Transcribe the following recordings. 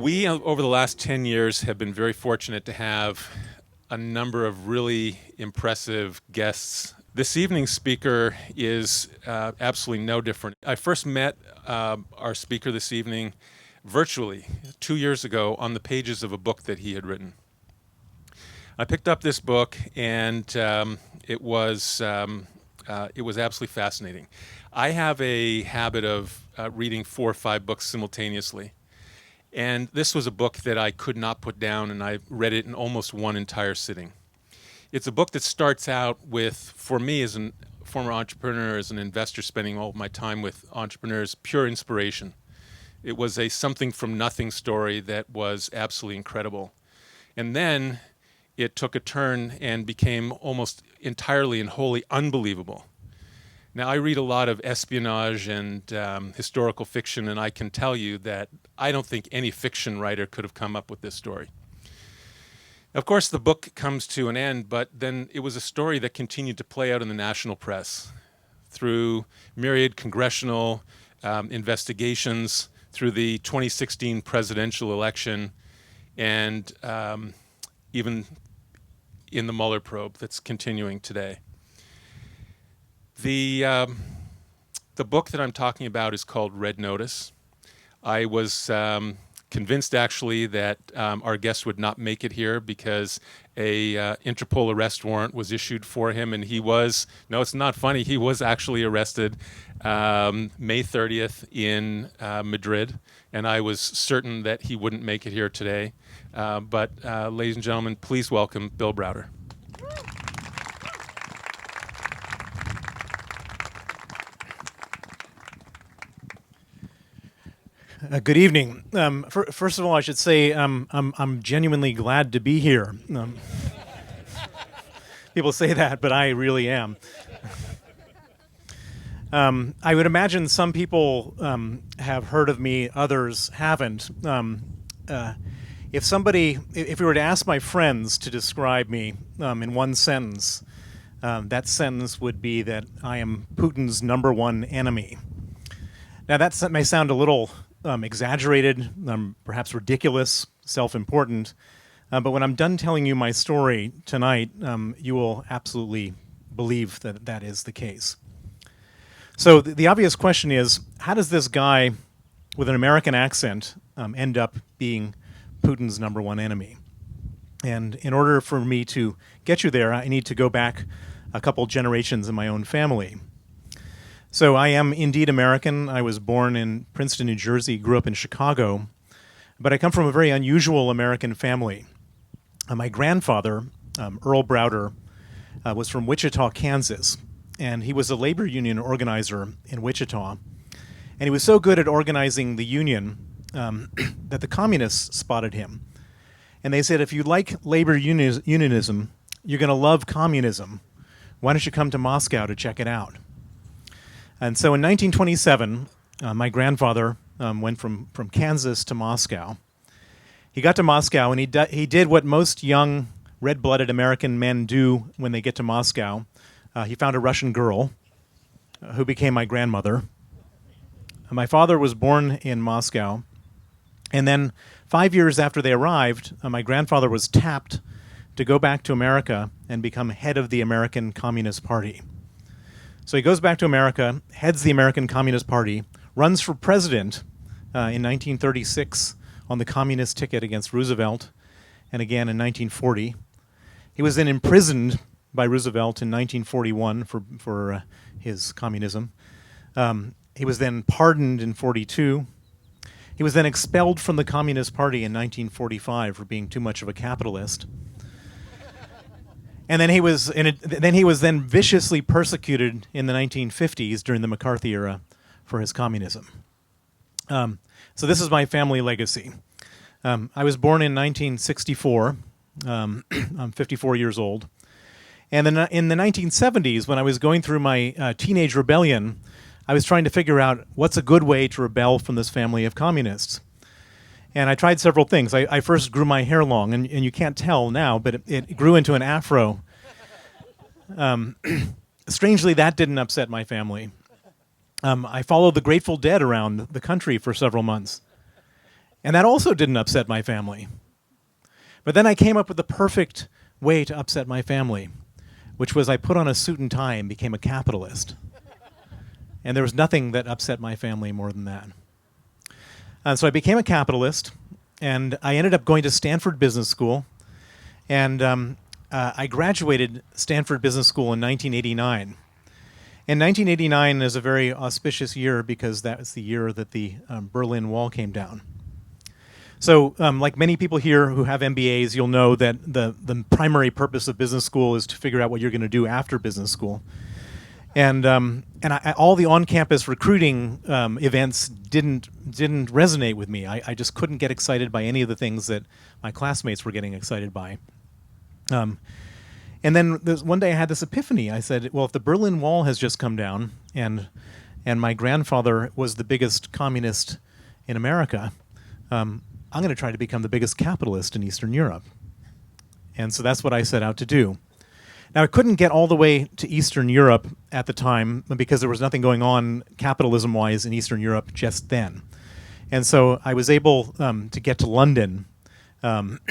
We, over the last 10 years, have been very fortunate to have a number of really impressive guests. This evening's speaker is absolutely no different. I first met our speaker this evening virtually 2 years ago on the pages of a book that he had written. I picked up this book, and it was absolutely fascinating. I have a habit of reading 4 or 5 books simultaneously. And this was a book that I could not put down, and I read it in almost one entire sitting. It's a book that starts out with, for me as a former entrepreneur, as an investor spending all of my time with entrepreneurs, pure inspiration. It was a something from nothing story that was absolutely incredible. And then it took a turn and became almost entirely and wholly unbelievable. Now, I read a lot of espionage and historical fiction, and I can tell you that I don't think any fiction writer could have come up with this story. Of course, the book comes to an end, but then it was a story that continued to play out in the national press through myriad congressional investigations, through the 2016 presidential election, and even in the Mueller probe that's continuing today. The book that I'm talking about is called Red Notice. I was convinced actually that our guest would not make it here because a Interpol arrest warrant was issued for him, and he was, no, it's not funny, he was actually arrested May 30th in Madrid, and I was certain that he wouldn't make it here today. But ladies and gentlemen, please welcome Bill Browder. Good evening. First of all, I should say I'm genuinely glad to be here. People say that, but I really am. I would imagine some people have heard of me, others haven't. If we were to ask my friends to describe me in one sentence, that sentence would be that I am Putin's #1 enemy. Now that may sound a little exaggerated, perhaps ridiculous, self-important, but when I'm done telling you my story tonight, you will absolutely believe that that is the case. So the obvious question is, how does this guy with an American accent end up being Putin's #1 enemy? And in order for me to get you there, I need to go back a couple generations in my own family. So I am indeed American. I was born in Princeton, New Jersey, grew up in Chicago, but I come from a very unusual American family. My grandfather, Earl Browder, was from Wichita, Kansas, and he was a labor union organizer in Wichita. And he was so good at organizing the union that the communists spotted him. And they said, if you like labor unionism, you're going to love communism. Why don't you come to Moscow to check it out? And so in 1927, my grandfather went from Kansas to Moscow. He got to Moscow, and he did what most young, red-blooded American men do when they get to Moscow. He found a Russian girl who became my grandmother. My father was born in Moscow, and then 5 years after they arrived, my grandfather was tapped to go back to America and become head of the American Communist Party. So he goes back to America, heads the American Communist Party, runs for president in 1936 on the communist ticket against Roosevelt, and again in 1940. He was then imprisoned by Roosevelt in 1941 for his communism. He was then pardoned in 42. He was then expelled from the Communist Party in 1945 for being too much of a capitalist. And then he was then viciously persecuted in the 1950s during the McCarthy era for his communism. So this is my family legacy. I was born in 1964. I'm 54 years old. And then in the 1970s, when I was going through my teenage rebellion, I was trying to figure out what's a good way to rebel from this family of communists. And I tried several things. I first grew my hair long, and you can't tell now, but it grew into an afro. Strangely, that didn't upset my family. I followed the Grateful Dead around the country for several months. And that also didn't upset my family. But then I came up with the perfect way to upset my family, which was I put on a suit and tie and became a capitalist. And there was nothing that upset my family more than that. So I became a capitalist, and I ended up going to Stanford Business School. And I graduated Stanford Business School in 1989. And 1989 is a very auspicious year because that was the year that the Berlin Wall came down. So like many people here who have MBAs, you'll know that the primary purpose of business school is to figure out what you're going to do after business school. And all the on-campus recruiting events didn't resonate with me. I just couldn't get excited by any of the things that my classmates were getting excited by. And then one day I had this epiphany. I said, well, if the Berlin Wall has just come down and my grandfather was the biggest communist in America, I'm going to try to become the biggest capitalist in Eastern Europe. And so that's what I set out to do. Now, I couldn't get all the way to Eastern Europe at the time because there was nothing going on capitalism-wise in Eastern Europe just then. And so I was able to get to London. And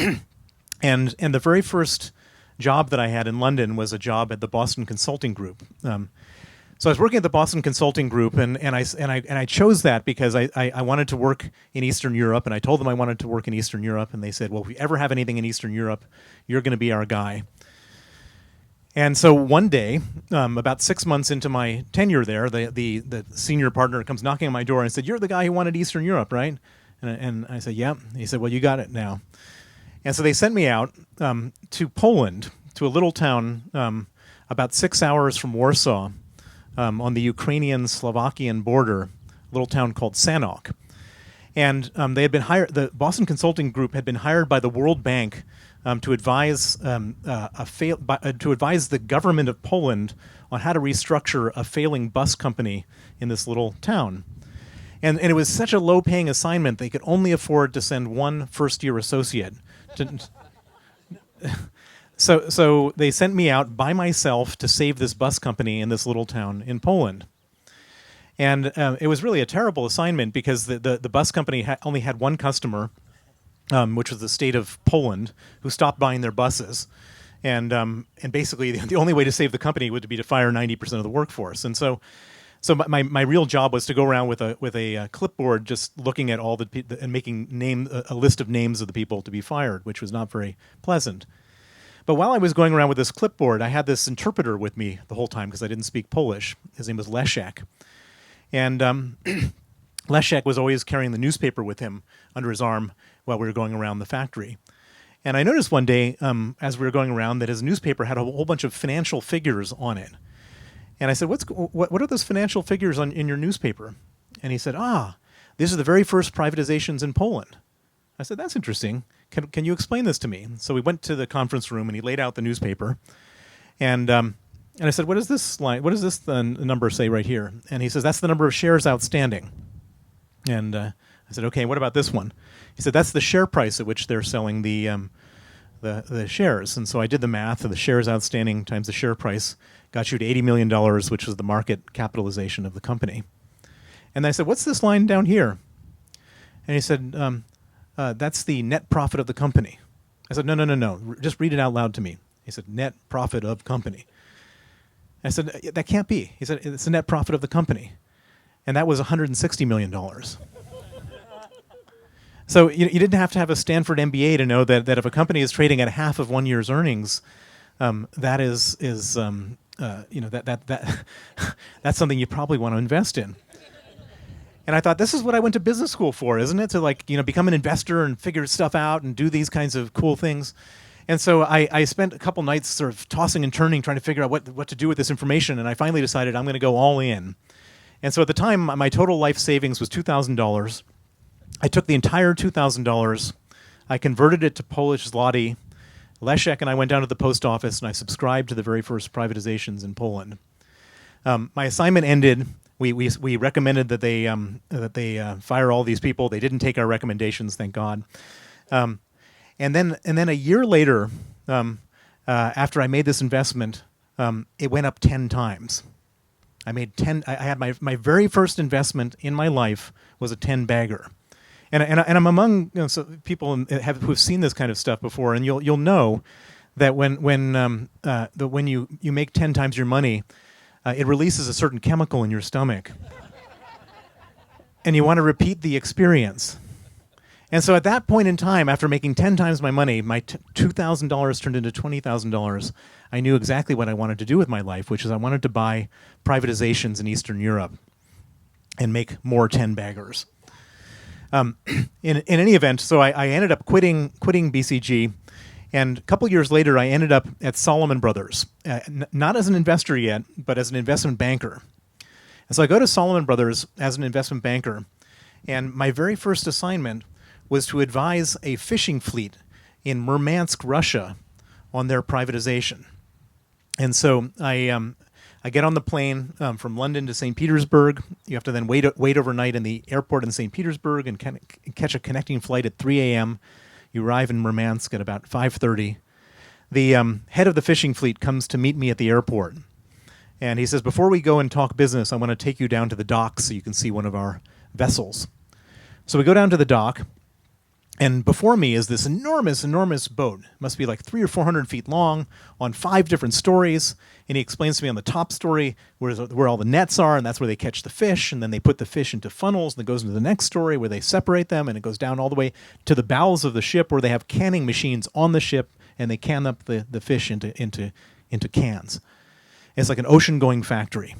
the very first job that I had in London was a job at the Boston Consulting Group. So I was working at the Boston Consulting Group, and I chose that because I wanted to work in Eastern Europe, and I told them I wanted to work in Eastern Europe, and they said, well, if we ever have anything in Eastern Europe, you're going to be our guy. And so one day, about 6 months into my tenure there, the senior partner comes knocking on my door and said, you're the guy who wanted Eastern Europe, right? And I said, yeah. He said, well, you got it now. And so they sent me out to Poland, to a little town about 6 hours from Warsaw, on the Ukrainian-Slovakian border, a little town called Sanok. And they had been hired. The Boston Consulting Group had been hired by the World Bank to advise the government of Poland on how to restructure a failing bus company in this little town. And it was such a low-paying assignment they could only afford to send one first-year associate. So they sent me out by myself to save this bus company in this little town in Poland. And it was really a terrible assignment because the bus company only had one customer, which was the state of Poland, who stopped buying their buses. And basically the only way to save the company would be to fire 90% of the workforce. And so my real job was to go around with a clipboard just looking at all the people and making a list of names of the people to be fired, which was not very pleasant. But while I was going around with this clipboard, I had this interpreter with me the whole time because I didn't speak Polish. His name was Leszek. And Leszek was always carrying the newspaper with him under his arm while we were going around the factory. And I noticed one day, as we were going around, that his newspaper had a whole bunch of financial figures on it. And I said, what are those financial figures in your newspaper? And he said, these are the very first privatizations in Poland. I said, that's interesting. Can you explain this to me? So we went to the conference room, and he laid out the newspaper. And I said, what does this number say right here? And he says, that's the number of shares outstanding. And I said, okay, what about this one? He said, that's the share price at which they're selling the shares. And so I did the math of the shares outstanding times the share price, got you to $80 million, which was the market capitalization of the company. And I said, what's this line down here? And he said, that's the net profit of the company. I said, no, just read it out loud to me. He said, net profit of company. I said, that can't be. He said, it's the net profit of the company. And that was $160 million. So you didn't have to have a Stanford MBA to know that if a company is trading at half of 1 year's earnings, that is that's something you probably want to invest in. And I thought, this is what I went to business school for, isn't it? To become an investor and figure stuff out and do these kinds of cool things. And so I spent a couple nights sort of tossing and turning, trying to figure out what to do with this information. And I finally decided I'm going to go all in. And so at the time, my total life savings was $2,000. I took the entire $2,000. I converted it to Polish zloty. Leszek and I went down to the post office, and I subscribed to the very first privatizations in Poland. My assignment ended. We recommended that they fire all these people. They didn't take our recommendations, thank God. And then a year later, after I made this investment, it went up 10 times. I had my very first investment in my life was a 10-bagger. And I'm among so people who've seen this kind of stuff before, and you'll know that when you make 10 times your money, it releases a certain chemical in your stomach, and you want to repeat the experience. And so at that point in time, after making 10 times my money, my $2,000 turned into $20,000. I knew exactly what I wanted to do with my life, which is I wanted to buy privatizations in Eastern Europe and make more 10-baggers. In any event, so I ended up quitting BCG, and a couple years later, I ended up at Salomon Brothers, not as an investor yet, but as an investment banker. And so I go to Salomon Brothers as an investment banker, and my very first assignment was to advise a fishing fleet in Murmansk, Russia, on their privatization. And so I get on the plane from London to St. Petersburg. You have to then wait overnight in the airport in St. Petersburg and catch a connecting flight at 3 a.m. You arrive in Murmansk at about 5:30. The head of the fishing fleet comes to meet me at the airport. And he says, before we go and talk business, I want to take you down to the dock so you can see one of our vessels. So we go down to the dock. And before me is this enormous, enormous boat. It must be like 300 or 400 feet long, on 5 different stories. And he explains to me on the top story where all the nets are, and that's where they catch the fish. And then they put the fish into funnels, and it goes into the next story where they separate them, and it goes down all the way to the bowels of the ship where they have canning machines on the ship, and they can up the fish into cans. It's like an ocean-going factory.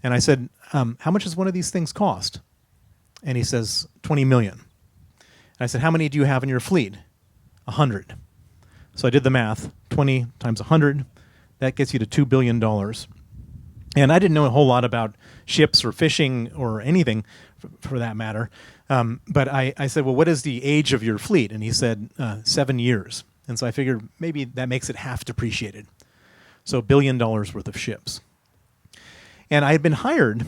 And I said, how much does one of these things cost? And he says, $20 million. I said, how many do you have in your fleet? 100. So I did the math. 20 times 100, that gets you to $2 billion. And I didn't know a whole lot about ships or fishing or anything for that matter. But I said, well, what is the age of your fleet? And he said, 7 years. And so I figured maybe that makes it half depreciated. So $1 billion worth of ships. And I had been hired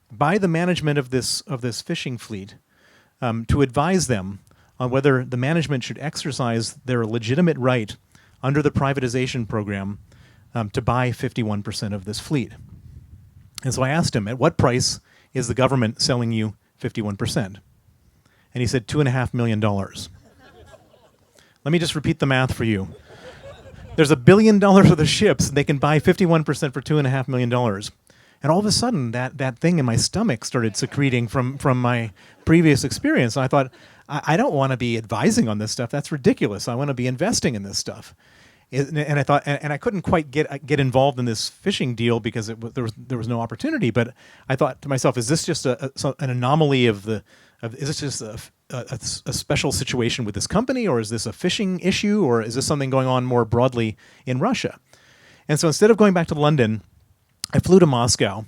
by the management of this fishing fleet to advise them on whether the management should exercise their legitimate right under the privatization program to buy 51% of this fleet. And so I asked him, at what price is the government selling you 51%? And he said, $2.5 million. Let me just repeat the math for you. There's $1 billion worth of ships, and they can buy 51% for $2.5 million. And all of a sudden, that thing in my stomach started secreting from my previous experience. And I thought, I don't want to be advising on this stuff. That's ridiculous. I want to be investing in this stuff. And I thought, and I couldn't quite get involved in this fishing deal because there was no opportunity. But I thought to myself, is this just an anomaly is this just a special situation with this company, or is this a fishing issue, or is this something going on more broadly in Russia? And so instead of going back to London, I flew to Moscow.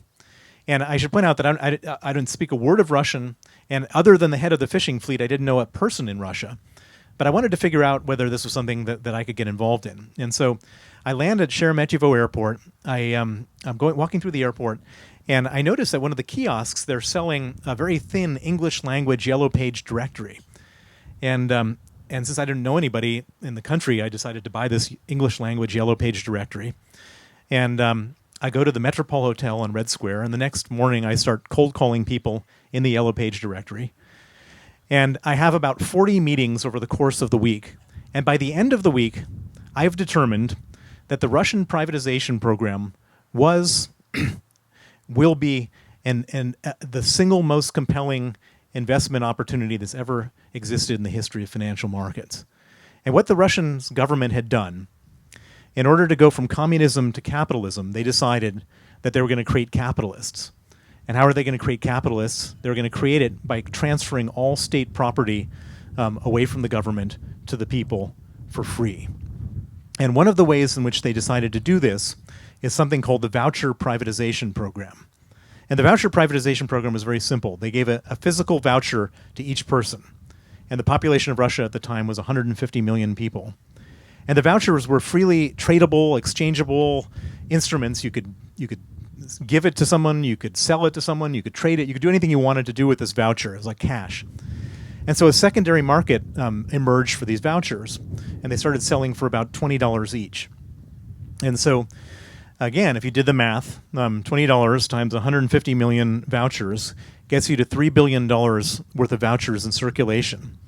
And I should point out that I didn't speak a word of Russian, and other than the head of the fishing fleet, I didn't know a person in Russia. But I wanted to figure out whether this was something that I could get involved in. And so I land at Sheremetyevo Airport. I'm walking through the airport, and I noticed that one of the kiosks, they're selling a very thin English language yellow page directory. And since I didn't know anybody in the country, I decided to buy this English language yellow page directory. And I go to the Metropole Hotel on Red Square, and the next morning I start cold calling people in the Yellow Page directory. And I have about 40 meetings over the course of the week. And by the end of the week, I have determined that the Russian privatization program will be the single most compelling investment opportunity that's ever existed in the history of financial markets. And what the Russian government had done, in order to go from communism to capitalism, they decided that they were going to create capitalists. And how are they going to create capitalists? They were going to create it by transferring all state property away from the government to the people for free. And one of the ways in which they decided to do this is something called the voucher privatization program. And the voucher privatization program was very simple. They gave a physical voucher to each person. And the population of Russia at the time was 150 million people. And the vouchers were freely tradable, exchangeable instruments. You could give it to someone, you could sell it to someone, you could trade it, you could do anything you wanted to do with this voucher. It was like cash. And so a secondary market emerged for these vouchers, and they started selling for about $20 each. And so, again, if you did the math, $20 times 150 million vouchers gets you to $3 billion worth of vouchers in circulation.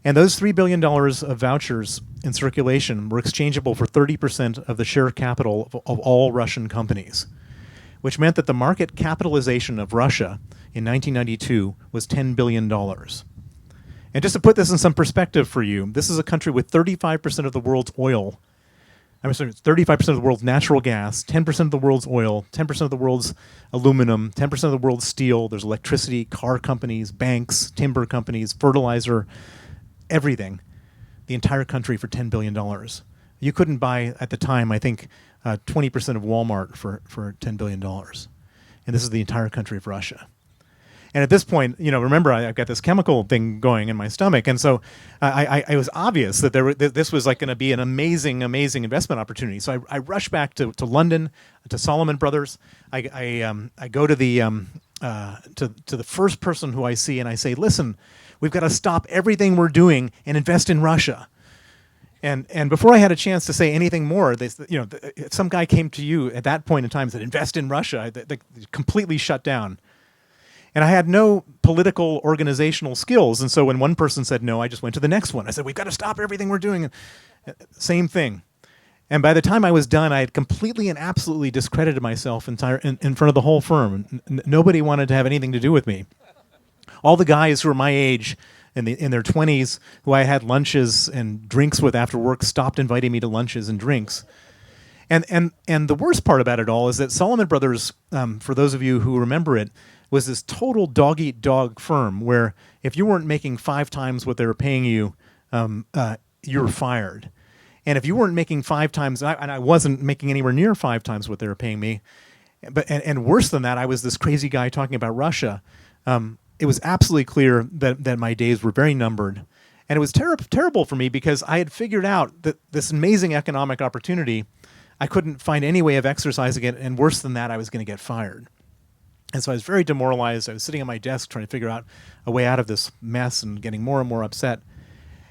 And those $3 billion of vouchers in circulation were exchangeable for 30% of the share capital of all Russian companies, which meant that the market capitalization of Russia in 1992 was $10 billion. And just to put this in some perspective for you, this is a country with 35% of the world's oil. I'm sorry, 35% of the world's natural gas, 10% of the world's oil, 10% of the world's aluminum, 10% of the world's steel. There's electricity, car companies, banks, timber companies, fertilizer, everything. The entire country for $10 billion. You couldn't buy, at the time, I think, 20% of Walmart for $10 billion. And this is the entire country of Russia. And at this point, remember, I've got this chemical thing going in my stomach. And so it was obvious that this was like going to be an amazing, amazing investment opportunity. So I rush back to London, to Salomon Brothers. I go to the first person who I see, and I say, listen, we've got to stop everything we're doing and invest in Russia. And before I had a chance to say anything more, some guy came to you at that point in time and said, invest in Russia. They completely shut down. And I had no political organizational skills. And so when one person said no, I just went to the next one. I said, we've got to stop everything we're doing. Same thing. And by the time I was done, I had completely and absolutely discredited myself in front of the whole firm. Nobody wanted to have anything to do with me. All the guys who were my age, in their 20s, who I had lunches and drinks with after work, stopped inviting me to lunches and drinks. And the worst part about it all is that Salomon Brothers, for those of you who remember it, was this total dog-eat-dog firm where if you weren't making 5 times what they were paying you, you were fired. And if you weren't making 5 times, and I wasn't making anywhere near 5 times what they were paying me, and worse than that, I was this crazy guy talking about Russia. It was absolutely clear that my days were very numbered. And it was terrible for me because I had figured out that this amazing economic opportunity, I couldn't find any way of exercising it, and worse than that, I was going to get fired. And so I was very demoralized. I was sitting at my desk trying to figure out a way out of this mess and getting more and more upset.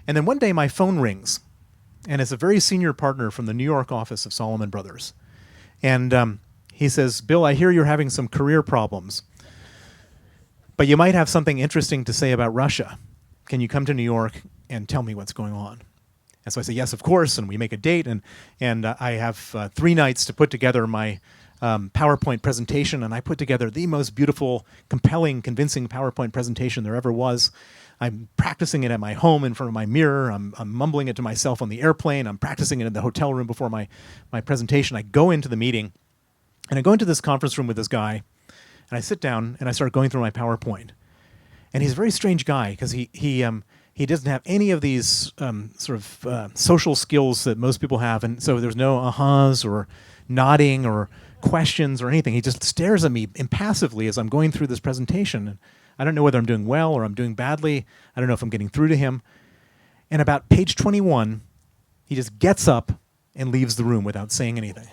And then one day my phone rings, and it's a very senior partner from the New York office of Salomon Brothers. And he says, Bill, I hear you're having some career problems, but you might have something interesting to say about Russia. Can you come to New York and tell me what's going on? And so I say, yes, of course, and we make a date, and I have 3 nights to put together my PowerPoint presentation, and I put together the most beautiful, compelling, convincing PowerPoint presentation there ever was. I'm practicing it at my home in front of my mirror. I'm mumbling it to myself on the airplane. I'm practicing it in the hotel room before my presentation. I go into the meeting, and I go into this conference room with this guy, and I sit down, and I start going through my PowerPoint. And he's a very strange guy because he doesn't have any of these social skills that most people have, and so there's no ahas or nodding or questions or anything. He just stares at me impassively as I'm going through this presentation. And I don't know whether I'm doing well or I'm doing badly. I don't know if I'm getting through to him. And about page 21, he just gets up and leaves the room without saying anything.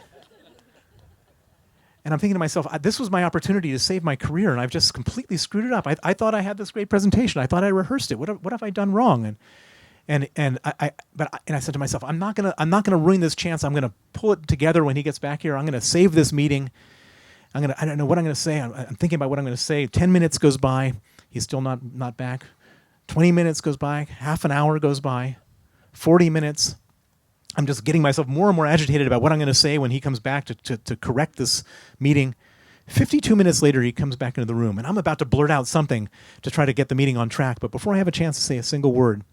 And I'm thinking to myself, this was my opportunity to save my career, and I've just completely screwed it up. I thought I had this great presentation. I thought I rehearsed it. What have I done wrong? And I said to myself, I'm not gonna ruin this chance. I'm gonna pull it together when he gets back here. I'm gonna save this meeting. I don't know what I'm gonna say. I'm thinking about what I'm gonna say. 10 minutes goes by. He's still not back. 20 minutes goes by. Half an hour goes by. 40 minutes. I'm just getting myself more and more agitated about what I'm going to say when he comes back to correct this meeting. 52 minutes later, he comes back into the room, and I'm about to blurt out something to try to get the meeting on track. But before I have a chance to say a single word,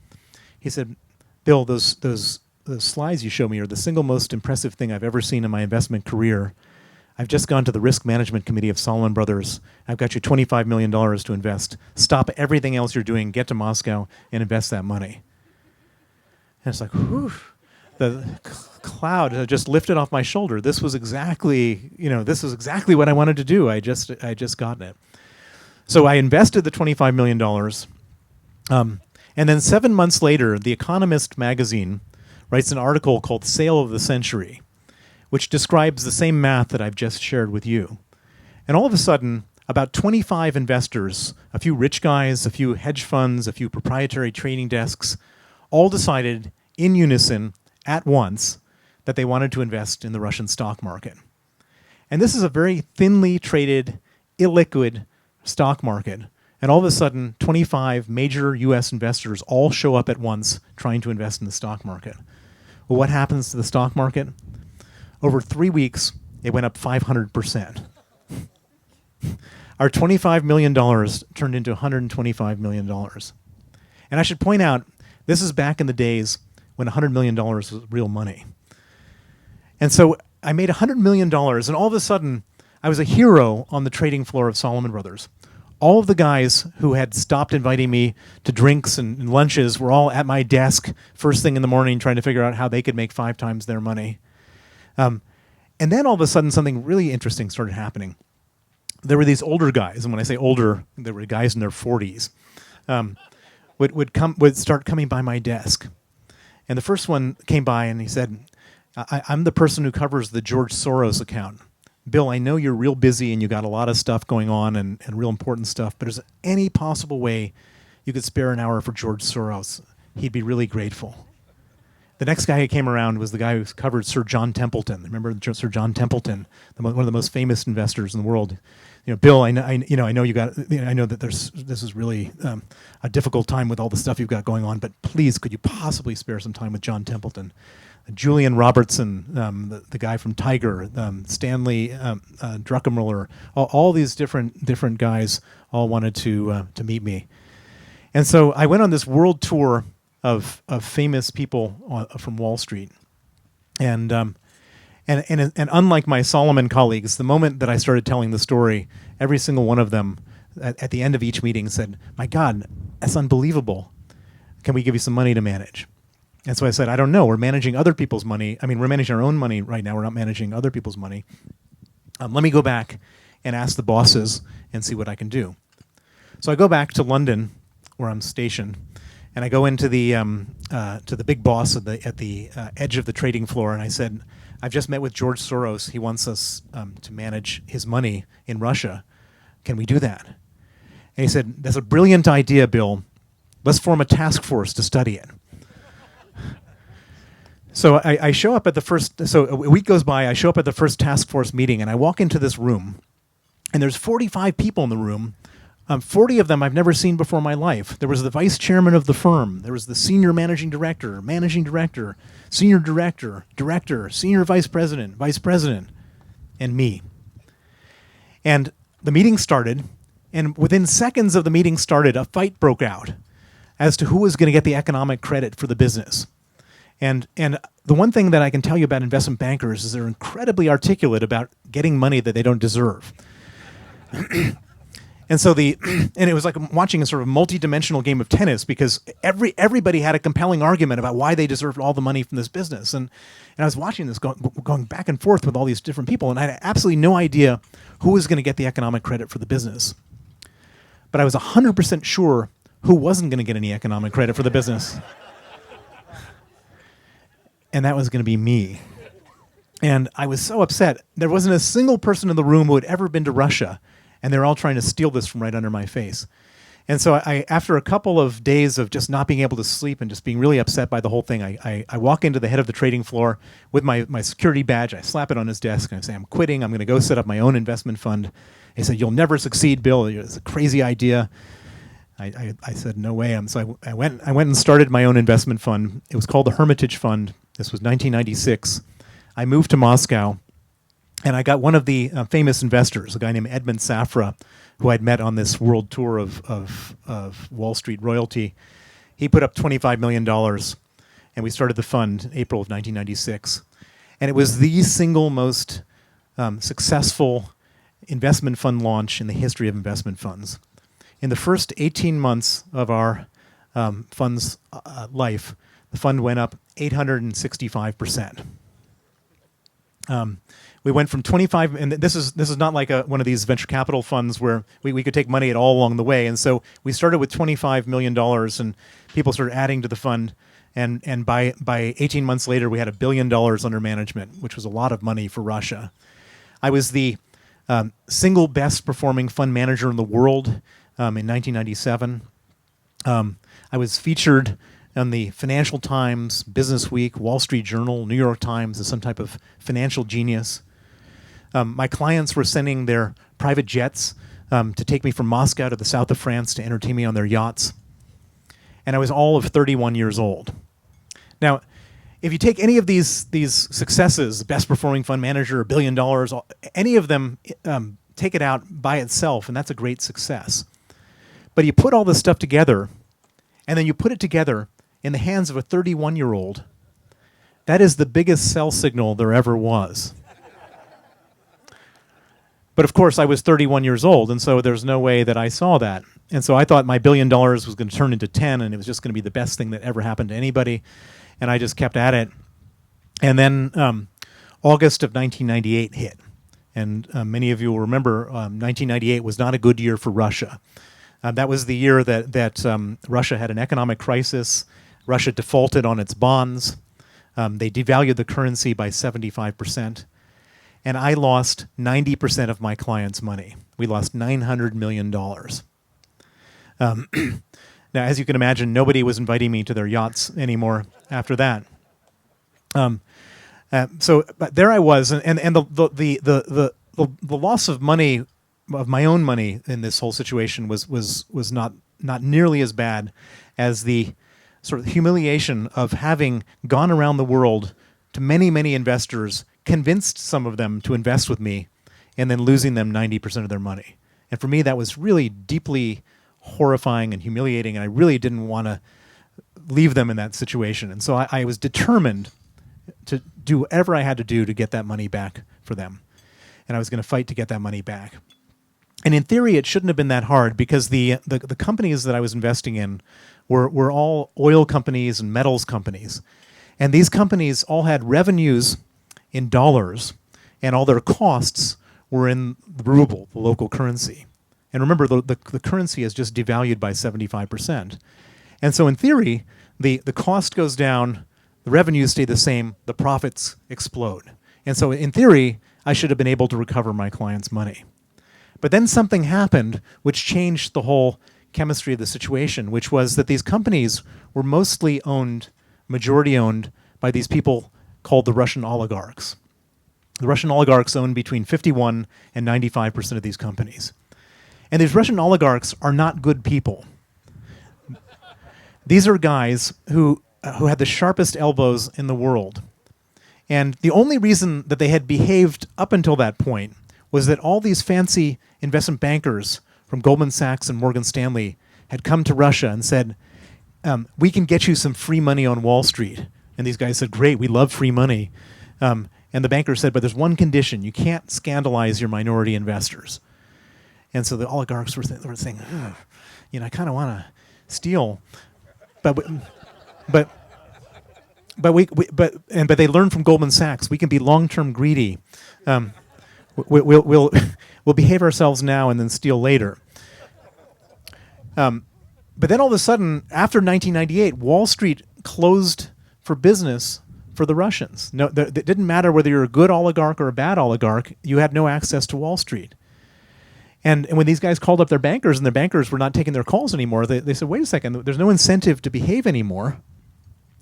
he said, Bill, those slides you show me are the single most impressive thing I've ever seen in my investment career. I've just gone to the risk management committee of Salomon Brothers. I've got you $25 million to invest. Stop everything else you're doing, get to Moscow, and invest that money. And it's like, whew. The cloud just lifted off my shoulder. This was exactly what I wanted to do. I just gotten it. So I invested the $25 million. And then 7 months later, The Economist magazine writes an article called Sale of the Century, which describes the same math that I've just shared with you. And all of a sudden, about 25 investors, a few rich guys, a few hedge funds, a few proprietary trading desks, all decided in unison at once that they wanted to invest in the Russian stock market. And this is a very thinly traded, illiquid stock market, and all of a sudden 25 major US investors all show up at once trying to invest in the stock market. Well, what happens to the stock market? Over 3 weeks, it went up 500%. Our $25 million turned into $125 million. And I should point out, this is back in the days when $100 million was real money. And so I made $100 million, and all of a sudden, I was a hero on the trading floor of Salomon Brothers. All of the guys who had stopped inviting me to drinks and lunches were all at my desk first thing in the morning trying to figure out how they could make 5 times their money. And then all of a sudden, something really interesting started happening. There were these older guys, and when I say older, there were guys in their 40s, would start coming by my desk. And the first one came by and he said, I'm the person who covers the George Soros account. Bill, I know you're real busy and you got a lot of stuff going on and real important stuff, but is there any possible way you could spare an hour for George Soros? He'd be really grateful. The next guy who came around was the guy who covered Sir John Templeton. Remember Sir John Templeton, one of the most famous investors in the world. Bill, I know that this is really a difficult time with all the stuff you've got going on, but please, could you possibly spare some time with John Templeton? Julian Robertson, the guy from Tiger, Stanley Druckenmiller, all these different guys all wanted to meet me, and so I went on this world tour of famous people from Wall Street, and unlike my Salomon colleagues, the moment that I started telling the story, every single one of them at the end of each meeting said, "My God, that's unbelievable. Can we give you some money to manage?" And so I said, "I don't know. We're managing other people's money. I mean, we're managing our own money right now. We're not managing other people's money. Let me go back and ask the bosses and see what I can do." So I go back to London, where I'm stationed, and I go into the big boss at the edge of the trading floor, and I said, "I've just met with George Soros. He wants us to manage his money in Russia. Can we do that?" And he said, "That's a brilliant idea, Bill. Let's form a task force to study it." So I show up at the first, so a week goes by, I show up at the first task force meeting, and I walk into this room, and there's 45 people in the room. 40 of them I've never seen before in my life. There was the vice chairman of the firm. There was the senior managing director, senior director, senior vice president, and me. And the meeting started, and within seconds of the meeting started, a fight broke out as to who was going to get the economic credit for the business. And the one thing that I can tell you about investment bankers is they're incredibly articulate about getting money that they don't deserve. And so and it was like watching a sort of multi-dimensional game of tennis, because everybody had a compelling argument about why they deserved all the money from this business. And I was watching this going back and forth with all these different people, and I had absolutely no idea who was going to get the economic credit for the business. But I was 100% sure who wasn't going to get any economic credit for the business. And that was going to be me. And I was so upset. There wasn't a single person in the room who had ever been to Russia, and they're all trying to steal this from right under my face. And so after a couple of days of just not being able to sleep and just being really upset by the whole thing, I walk into the head of the trading floor with my security badge. I slap it on his desk, and I say, "I'm quitting. I'm going to go set up my own investment fund." He said, "You'll never succeed, Bill. It's a crazy idea." I said, "No way." So I went and started my own investment fund. It was called the Hermitage Fund. This was 1996. I moved to Moscow, and I got one of the famous investors, a guy named Edmund Safra, who I'd met on this world tour of Wall Street royalty. He put up $25 million, and we started the fund in April of 1996. And it was the single most successful investment fund launch in the history of investment funds. In the first 18 months of our fund's life, the fund went up 865%. We went from 25, and this is not like one of these venture capital funds where we could take money at all along the way. And so we started with $25 million, and people started adding to the fund. And by 18 months later, we had $1 billion under management, which was a lot of money for Russia. I was the single best performing fund manager in the world in 1997. I was featured on the Financial Times, Business Week, Wall Street Journal, New York Times as some type of financial genius. My clients were sending their private jets to take me from Moscow to the south of France to entertain me on their yachts. And I was all of 31 years old. Now, if you take any of these successes, best performing fund manager, $1 billion, any of them, take it out by itself, and that's a great success. But you put all this stuff together, and then you put it together in the hands of a 31-year-old, that is the biggest sell signal there ever was. But of course, I was 31 years old, and so there's no way that I saw that. And so I thought my $1 billion was going to turn into 10, and it was just going to be the best thing that ever happened to anybody. And I just kept at it. And then August of 1998 hit. And many of you will remember 1998 was not a good year for Russia. That was the year that Russia had an economic crisis. Russia defaulted on its bonds. They devalued the currency by 75%. And I lost 90% of my clients' money. We lost $900 million. Now, as you can imagine, nobody was inviting me to their yachts anymore after that. But there I was, and the loss of money, of my own money in this whole situation was not nearly as bad as the sort of humiliation of having gone around the world to many investors, convinced some of them to invest with me, and then losing them 90% of their money. And for me, that was really deeply horrifying and humiliating, and I really didn't want to leave them in that situation. And so I was determined to do whatever I had to do to get that money back for them. And I was going to fight to get that money back. And in theory, it shouldn't have been that hard, because the companies that I was investing in were all oil companies and metals companies. And these companies all had revenues in dollars, and all their costs were in the ruble, the local currency. And remember, the currency is just devalued by 75%. And so in theory, the cost goes down, the revenues stay the same, the profits explode. And so in theory, I should have been able to recover my clients' money. But then something happened which changed the whole chemistry of the situation, which was that these companies were mostly owned, majority owned, by these people called the Russian oligarchs. The Russian oligarchs own between 51 and 95% of these companies. And these Russian oligarchs are not good people. These are guys who had the sharpest elbows in the world. And the only reason that they had behaved up until that point was that all these fancy investment bankers from Goldman Sachs and Morgan Stanley had come to Russia and said, we can get you some free money on Wall Street. And these guys said, great, we love free money. And the banker said, but there's one condition. You can't scandalize your minority investors. And so the oligarchs were saying, I kind of want to steal, but they learned from Goldman Sachs we can be long-term greedy. We'll behave ourselves now and then steal later. But then all of a sudden, after 1998, Wall Street closed for business for the Russians. No, it didn't matter whether you're a good oligarch or a bad oligarch. You had no access to Wall Street. And when these guys called up their bankers, and their bankers were not taking their calls anymore, they said, wait a second, there's no incentive to behave anymore.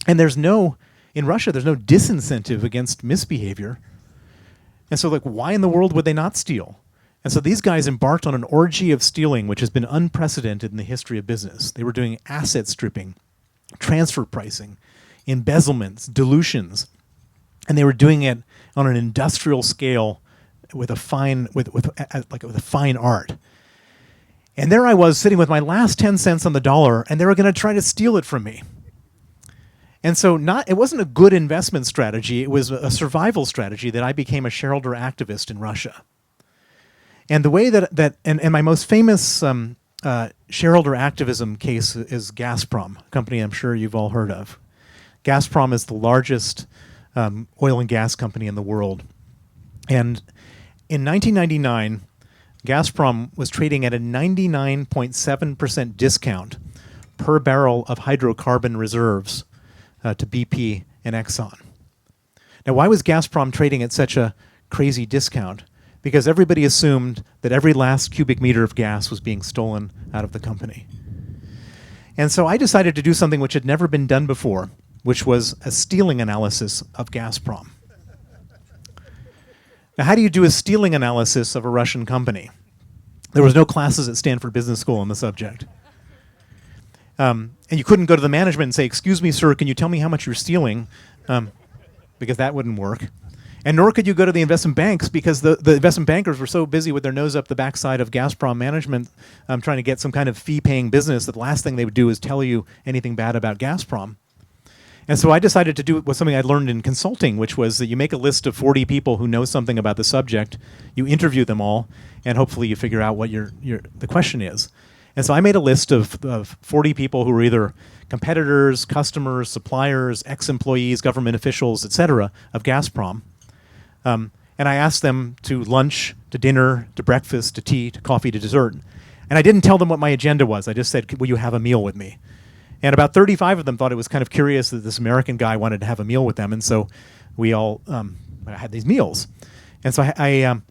And in Russia, there's no disincentive against misbehavior. And so, why in the world would they not steal? And so these guys embarked on an orgy of stealing, which has been unprecedented in the history of business. They were doing asset stripping, transfer pricing, embezzlements, dilutions. And they were doing it on an industrial scale with a fine art. And there I was sitting with my last 10 cents on the dollar, and they were going to try to steal it from me. And so it wasn't a good investment strategy. It was a survival strategy that I became a shareholder activist in Russia. And the way and my most famous shareholder activism case is Gazprom, a company I'm sure you've all heard of. Gazprom is the largest oil and gas company in the world. And in 1999, Gazprom was trading at a 99.7% discount per barrel of hydrocarbon reserves to BP and Exxon. Now, why was Gazprom trading at such a crazy discount? Because everybody assumed that every last cubic meter of gas was being stolen out of the company. And so I decided to do something which had never been done before, which was a stealing analysis of Gazprom. Now, how do you do a stealing analysis of a Russian company? There was no classes at Stanford Business School on the subject. And you couldn't go to the management and say, "Excuse me, sir, can you tell me how much you're stealing?" Because that wouldn't work. And nor could you go to the investment banks because the investment bankers were so busy with their nose up the backside of Gazprom management trying to get some kind of fee-paying business that the last thing they would do is tell you anything bad about Gazprom. And so I decided to do something I learned in consulting, which was that you make a list of 40 people who know something about the subject, you interview them all, and hopefully you figure out what the question is. And so I made a list of 40 people who were either competitors, customers, suppliers, ex-employees, government officials, etc., of Gazprom. And I asked them to lunch, to dinner, to breakfast, to tea, to coffee, to dessert. And I didn't tell them what my agenda was. I just said, "Will you have a meal with me?" And about 35 of them thought it was kind of curious that this American guy wanted to have a meal with them. And so we all had these meals. And so and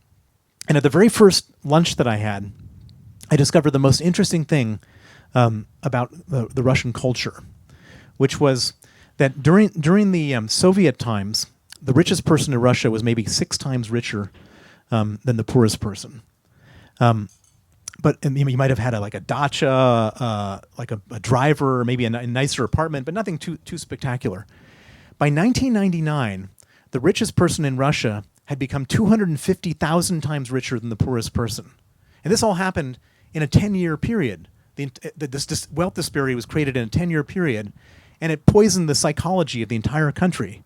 at the very first lunch that I had, I discovered the most interesting thing about the Russian culture, which was that during the Soviet times, the richest person in Russia was maybe 6 times richer than the poorest person. But you might have had a dacha, like a driver, or maybe a nicer apartment, but nothing too spectacular. By 1999, the richest person in Russia had become 250,000 times richer than the poorest person. And this all happened in a 10-year period. This wealth disparity was created in a 10-year period, and it poisoned the psychology of the entire country.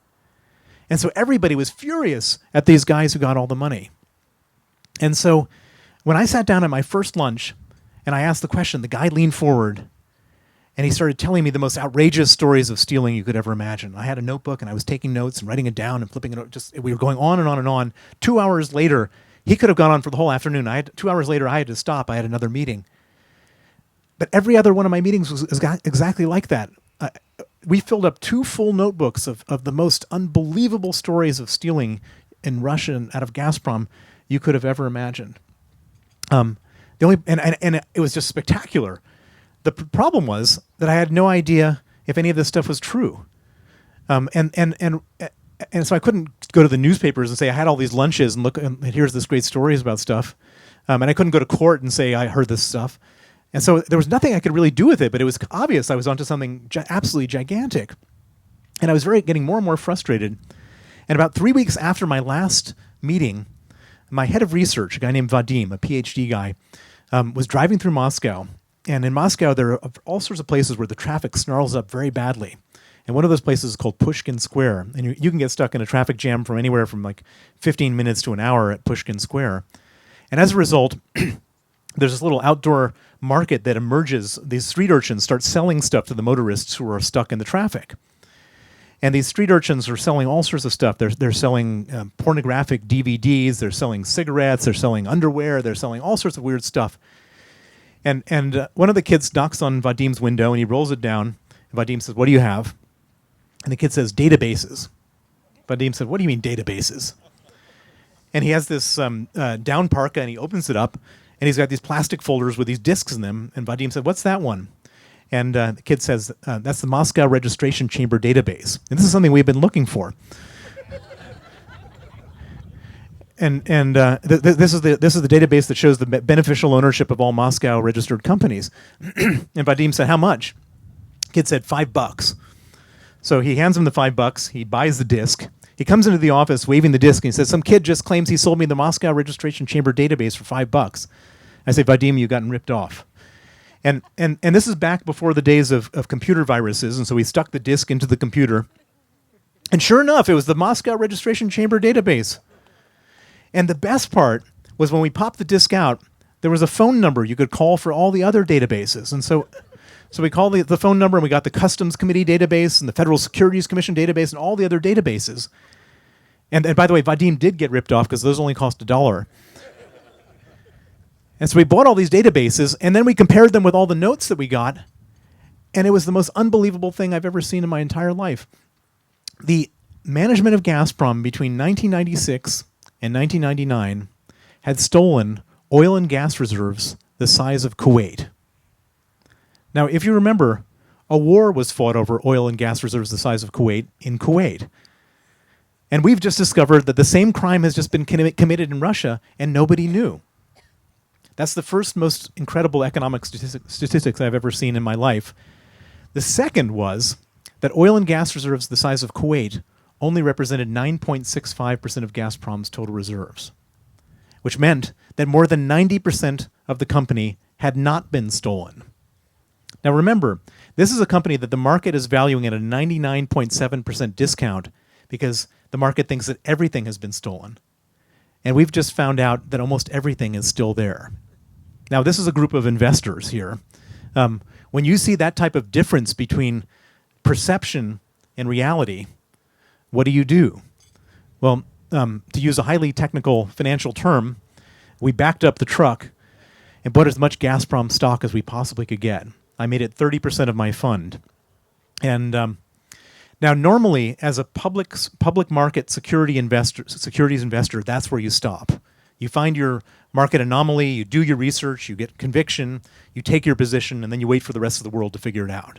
And so everybody was furious at these guys who got all the money. And so when I sat down at my first lunch and I asked the question, the guy leaned forward and he started telling me the most outrageous stories of stealing you could ever imagine. I had a notebook and I was taking notes and writing it down and flipping it over. We were going on and on and on. 2 hours later, he could have gone on for the whole afternoon. 2 hours later, I had to stop. I had another meeting. But every other one of my meetings was exactly like that. We filled up 2 full notebooks of the most unbelievable stories of stealing in Russia and out of Gazprom you could have ever imagined. And it was just spectacular. The problem was that I had no idea if any of this stuff was true. And so I couldn't go to the newspapers and say I had all these lunches and look, and here's this great stories about stuff. And I couldn't go to court and say I heard this stuff. And so there was nothing I could really do with it, but it was obvious I was onto something absolutely gigantic. And I was getting more and more frustrated. And about 3 weeks after my last meeting, my head of research, a guy named Vadim, a PhD guy, was driving through Moscow. And in Moscow, there are all sorts of places where the traffic snarls up very badly. And one of those places is called Pushkin Square. And you can get stuck in a traffic jam from anywhere from like 15 minutes to an hour at Pushkin Square. And as a result, there's this little outdoor market that emerges. These street urchins start selling stuff to the motorists who are stuck in the traffic. And these street urchins are selling all sorts of stuff. They're selling pornographic DVDs. They're selling cigarettes. They're selling underwear. They're selling all sorts of weird stuff. And one of the kids knocks on Vadim's window, and he rolls it down. And Vadim says, "What do you have?" And the kid says, "Databases." Vadim said, "What do you mean databases?" And he has this down parka, and he opens it up, and he's got these plastic folders with these discs in them. And Vadim said, "What's that one?" And the kid says, "That's the Moscow Registration Chamber database. And this is something we've been looking for." And this is the database that shows the beneficial ownership of all Moscow registered companies. And Vadim said, "How much?" Kid said, $5. So he hands him the $5. He buys the disc. He comes into the office waving the disc, and he says, "Some kid just claims he sold me the Moscow Registration Chamber database for $5. I say, "Vadim, you've gotten ripped off." And this is back before the days of computer viruses, and so he stuck the disc into the computer. And sure enough, it was the Moscow Registration Chamber database. And the best part was when we popped the disc out, there was a phone number you could call for all the other databases. And so we called the phone number, and we got the Customs Committee database and the Federal Securities Commission database and all the other databases. And by the way, Vadim did get ripped off because those only cost $1. And so we bought all these databases, and then we compared them with all the notes that we got, and it was the most unbelievable thing I've ever seen in my entire life. The management of Gazprom between 1996 and 1999 had stolen oil and gas reserves the size of Kuwait. Now, if you remember, a war was fought over oil and gas reserves the size of Kuwait in Kuwait. And we've just discovered that the same crime has just been committed in Russia, and nobody knew. That's the first most incredible economic statistics I've ever seen in my life. The second was that oil and gas reserves the size of Kuwait only represented 9.65% of Gazprom's total reserves, which meant that more than 90% of the company had not been stolen. Now remember, this is a company that the market is valuing at a 99.7% discount because the market thinks that everything has been stolen. And we've just found out that almost everything is still there. Now, this is a group of investors here. When you see that type of difference between perception and reality, what do? Well, to use a highly technical financial term, we backed up the truck and bought as much Gazprom stock as we possibly could get. I made it 30% of my fund. And now, normally, as a public market securities investor, that's where you stop. You find your market anomaly, you do your research, you get conviction, you take your position, and then you wait for the rest of the world to figure it out.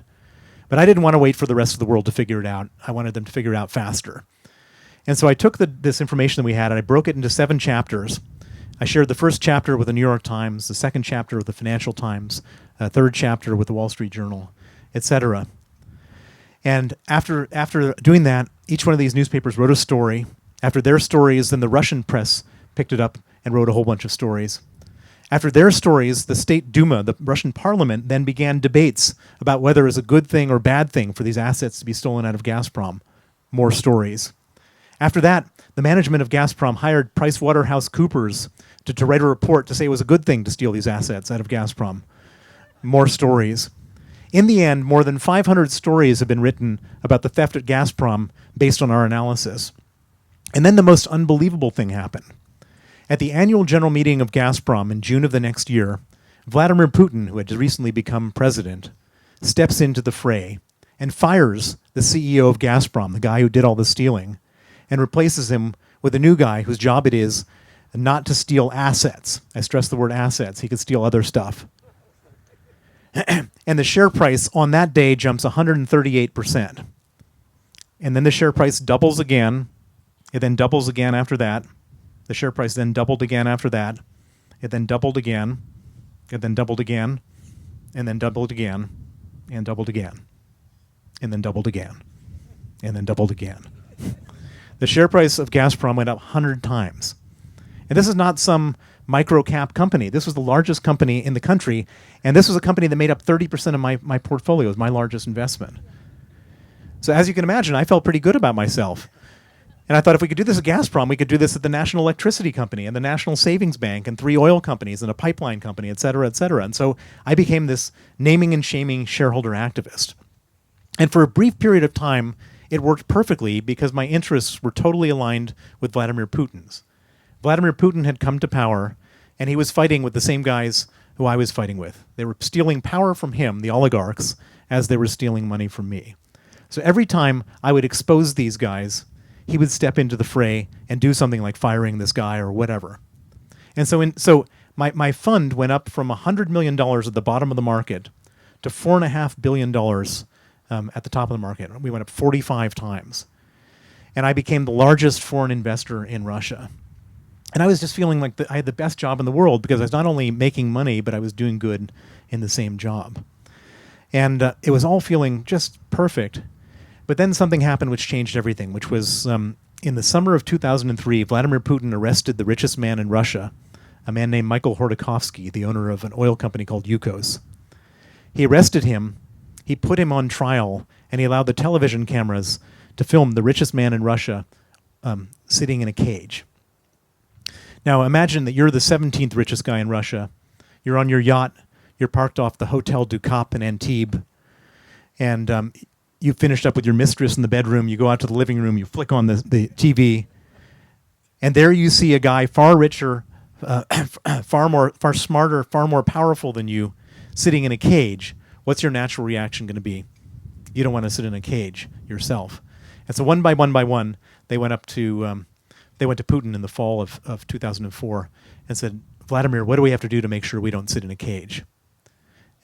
But I didn't want to wait for the rest of the world to figure it out. I wanted them to figure it out faster. And so I took this information that we had and I broke it into 7 chapters. I shared the first chapter with the New York Times, the second chapter with the Financial Times, a third chapter with the Wall Street Journal, etc. And after doing that, each one of these newspapers wrote a story. After their stories, then the Russian press picked it up and wrote a whole bunch of stories. After their stories, the State Duma, the Russian parliament, then began debates about whether it's a good thing or bad thing for these assets to be stolen out of Gazprom. More stories. After that, the management of Gazprom hired PricewaterhouseCoopers to write a report to say it was a good thing to steal these assets out of Gazprom. More stories. In the end, more than 500 stories have been written about the theft at Gazprom based on our analysis. And then the most unbelievable thing happened. At the annual general meeting of Gazprom in June of the next year, Vladimir Putin, who had recently become president, steps into the fray and fires the CEO of Gazprom, the guy who did all the stealing, and replaces him with a new guy whose job it is not to steal assets. I stress the word assets. He could steal other stuff. And the share price on that day jumps 138%. And then the share price doubles again. It then doubles again after that. The share price then doubled again after that. It then doubled again. It then doubled again. And then doubled again. And doubled again. And then doubled again. And then doubled again. The share price of Gazprom went up 100 times. And this is not some micro-cap company. This was the largest company in the country, and this was a company that made up 30% of my portfolio, was my largest investment. So as you can imagine, I felt pretty good about myself. And I thought if we could do this at Gazprom, we could do this at the National Electricity Company and the National Savings Bank and 3 oil companies and a pipeline company, et cetera, et cetera. And so I became this naming and shaming shareholder activist. And for a brief period of time, it worked perfectly because my interests were totally aligned with Vladimir Putin's. Vladimir Putin had come to power, and he was fighting with the same guys who I was fighting with. They were stealing power from him, the oligarchs, as they were stealing money from me. So every time I would expose these guys, he would step into the fray and do something like firing this guy or whatever. And so my fund went up from $100 million at the bottom of the market to $4.5 billion at the top of the market. We went up 45 times. And I became the largest foreign investor in Russia. And I was just feeling like I had the best job in the world because I was not only making money, but I was doing good in the same job. And it was all feeling just perfect. But then something happened which changed everything, which was in the summer of 2003, Vladimir Putin arrested the richest man in Russia, a man named Michael Khodorkovsky, the owner of an oil company called Yukos. He arrested him, he put him on trial, and he allowed the television cameras to film the richest man in Russia sitting in a cage. Now imagine that you're the 17th richest guy in Russia. You're on your yacht. You're parked off the Hotel du Cap in Antibes. And you finished up with your mistress in the bedroom. You go out to the living room. You flick on the TV. And there you see a guy far richer, far smarter, far more powerful than you sitting in a cage. What's your natural reaction going to be? You don't want to sit in a cage yourself. And so one by one, they went up to... They went to Putin in the fall of 2004 and said, Vladimir, what do we have to do to make sure we don't sit in a cage?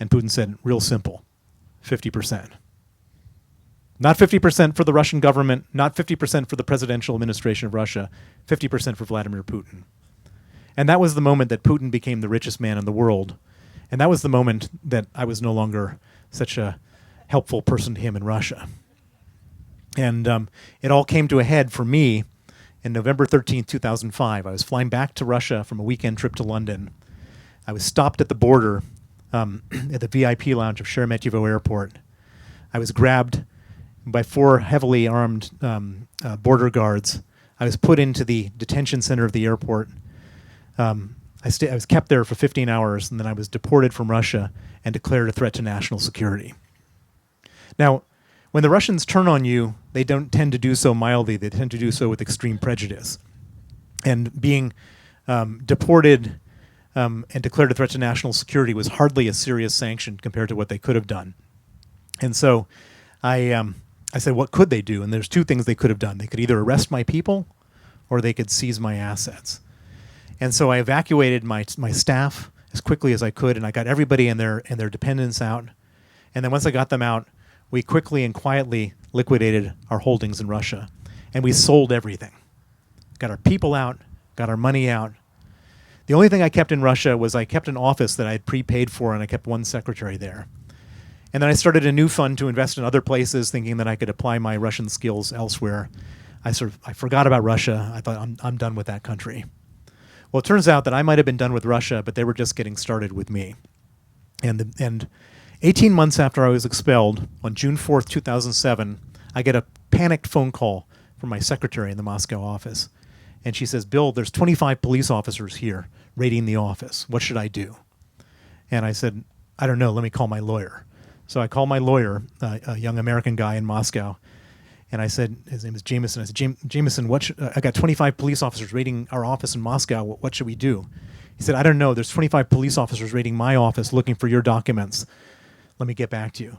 And Putin said, real simple, 50%. Not 50% for the Russian government, not 50% for the presidential administration of Russia, 50% for Vladimir Putin. And that was the moment that Putin became the richest man in the world. And that was the moment that I was no longer such a helpful person to him in Russia. And it all came to a head for me in November 13th, 2005. I was flying back to Russia from a weekend trip to London. I was stopped at the border at the VIP lounge of Sheremetyevo Airport. I was grabbed by 4 heavily armed border guards. I was put into the detention center of the airport. I was kept there for 15 hours, and then I was deported from Russia and declared a threat to national security. Now, when the Russians turn on you, they don't tend to do so mildly. They tend to do so with extreme prejudice. And being deported and declared a threat to national security was hardly a serious sanction compared to what they could have done. And so I said, what could they do? And there's 2 things they could have done. They could either arrest my people or they could seize my assets. And so I evacuated my staff as quickly as I could, and I got everybody and their dependents out. And then once I got them out, we quickly and quietly liquidated our holdings in Russia, and we sold everything. Got our people out, got our money out. The only thing I kept in Russia was I kept an office that I had prepaid for, and I kept 1 secretary there. And then I started a new fund to invest in other places, thinking that I could apply my Russian skills elsewhere. I forgot about Russia. I thought, I'm done with that country. Well, it turns out that I might have been done with Russia, but they were just getting started with me. And 18 months after I was expelled, on June 4th, 2007, I get a panicked phone call from my secretary in the Moscow office. And she says, Bill, there's 25 police officers here raiding the office. What should I do? And I said, I don't know. Let me call my lawyer. So I called my lawyer, a young American guy in Moscow. And I said, his name is Jameson. I said, Jameson, I got 25 police officers raiding our office in Moscow. What should we do? He said, I don't know. There's 25 police officers raiding my office looking for your documents. Let me get back to you.